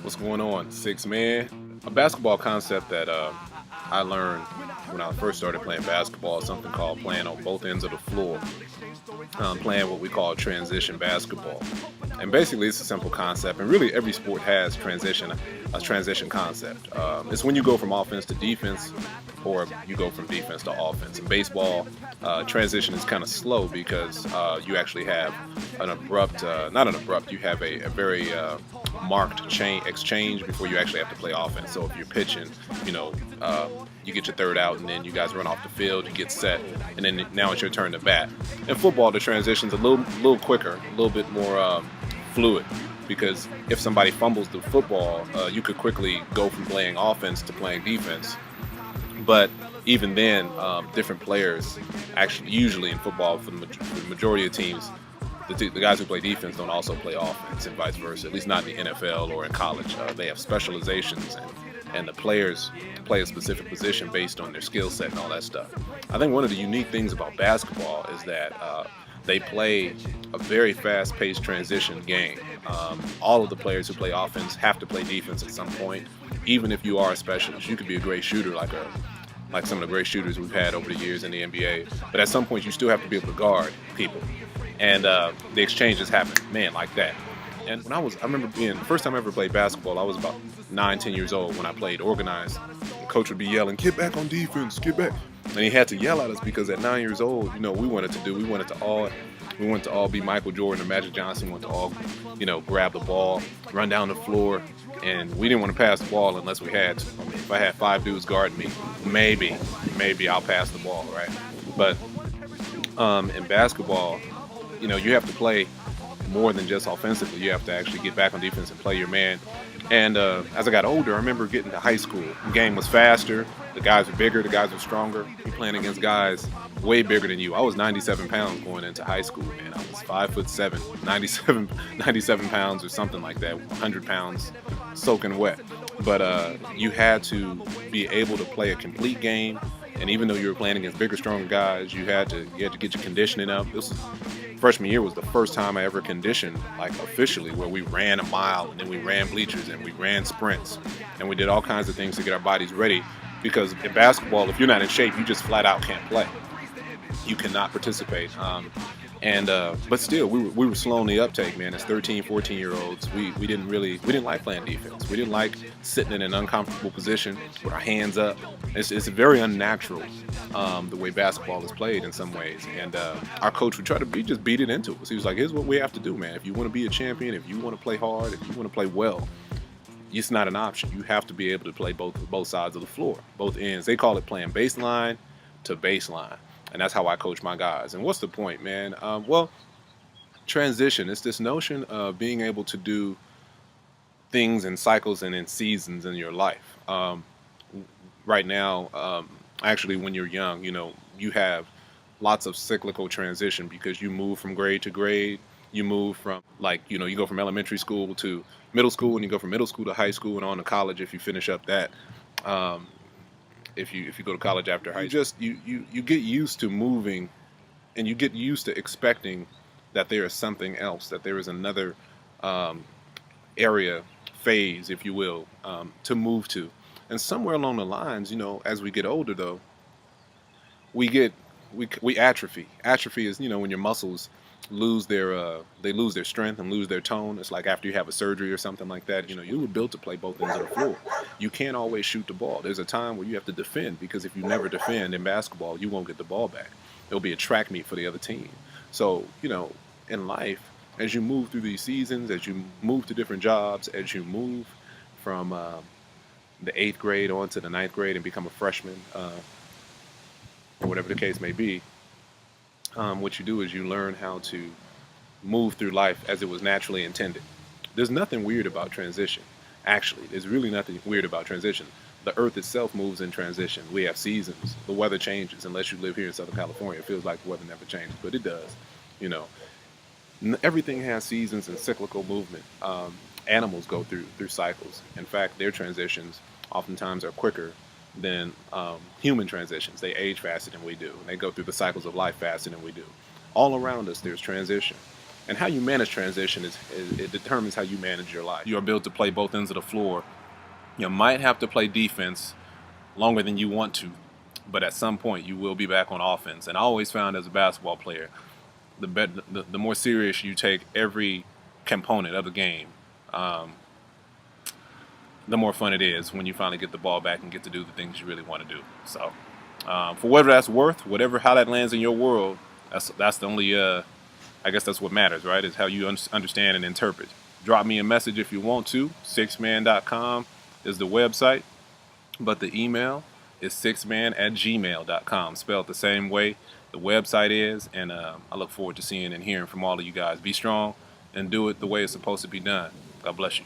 What's going on? Six man. A basketball concept that I learned when I first started playing basketball is something called playing on both ends of the floor, playing what we call transition basketball. And basically, it's a simple concept, and really every sport has a transition concept. It's when you go from offense to defense, or you go from defense to offense. In baseball, transition is kind of slow because you actually have an abrupt, not an abrupt, you have a very marked exchange before you actually have to play offense. So if you're pitching, you know, you get your third out, and then you guys run off the field, you get set, and then now it's your turn to bat. In football, the transition's a little quicker, a little bit more fluid, because if somebody fumbles the football, you could quickly go from playing offense to playing defense. But even then, different players actually, usually in football, for the majority of teams, the guys who play defense don't also play offense, and vice versa. At least not in the NFL or in college. They have specializations, and the players play a specific position based on their skill set and all that stuff. I think one of the unique things about basketball is that they play a very fast-paced transition game. All of the players who play offense have to play defense at some point, even if you are a specialist. You could be a great shooter like some of the great shooters we've had over the years in the NBA, but at some point you still have to be able to guard people. And the exchanges happen, man, like that. And I remember being, the first time I ever played basketball, I was about 9, 10 years old when I played organized. The coach would be yelling, "Get back on defense, get back." And he had to yell at us because at 9 years old, we wanted to all be Michael Jordan or Magic Johnson. We wanted to all, grab the ball, run down the floor, and we didn't want to pass the ball unless we had to. I mean, if I had 5 dudes guarding me, maybe I'll pass the ball, right? But in basketball, you have to play more than just offensively. You have to actually get back on defense and play your man. And as I got older, I remember getting to high school. The game was faster. The guys were bigger. The guys were stronger. You're playing against guys way bigger than you. I was 97 pounds going into high school, man. I was 5'7", 97 pounds or something like that, 100 pounds soaking wet. But you had to be able to play a complete game. And even though you were playing against bigger, stronger guys, you had to get your conditioning up. Freshman year was the first time I ever conditioned, like officially, where we ran a mile, and then we ran bleachers, and we ran sprints, and we did all kinds of things to get our bodies ready. Because in basketball, if you're not in shape, you just flat out can't play. You cannot participate. But still, we were slow on the uptake, man. As 13, 14-year-olds, we didn't like playing defense. We didn't like sitting in an uncomfortable position with our hands up. It's very unnatural, the way basketball is played in some ways. And our coach would try to just beat it into us. He was like, "Here's what we have to do, man. If you want to be a champion, if you want to play hard, if you want to play well, it's not an option. You have to be able to play both sides of the floor, both ends." They call it playing baseline to baseline. And that's how I coach my guys. And what's the point, man? Transition. It's this notion of being able to do things in cycles and in seasons in your life. Right now, actually, when you're young, you have lots of cyclical transition because you move from grade to grade. You move from, you go from elementary school to middle school, and you go from middle school to high school and on to college if you finish up that. If you go to college after high school, you get used to moving, and you get used to expecting that there is something else, that there is another area, phase, if you will, to move to. And somewhere along the lines, as we get older, though, we atrophy. Atrophy is, when your muscles lose their strength and lose their tone. It's like after you have a surgery or something like that. You were built to play both ends of the floor. You can't always shoot the ball. There's a time where you have to defend, because if you never defend in basketball, you won't get the ball back. It'll be a track meet for the other team. So, in life, as you move through these seasons, as you move to different jobs, as you move from the 8th grade on to the 9th grade and become a freshman, or whatever the case may be, what you do is you learn how to move through life as it was naturally intended. There's nothing weird about transition. Actually, there's really nothing weird about transition. The earth itself moves in transition. We have seasons. The weather changes. Unless you live here in Southern California, it feels like the weather never changes, but it does. Everything has seasons and cyclical movement. Animals go through cycles. In fact, their transitions oftentimes are quicker than human transitions. They age faster than we do. They go through the cycles of life faster than we do. All around us, there's transition. And how you manage transition it determines how you manage your life. You are built to play both ends of the floor. You might have to play defense longer than you want to, but at some point you will be back on offense. And I always found as a basketball player, the more serious you take every component of the game, the more fun it is when you finally get the ball back and get to do the things you really want to do. So, for whatever that's worth, how that lands in your world, that's the only, I guess that's what matters, right? Is how you understand and interpret. Drop me a message if you want to. Sixman.com is the website, but the email is sixman@gmail.com, spelled the same way the website is. And I look forward to seeing and hearing from all of you guys. Be strong and do it the way it's supposed to be done. God bless you.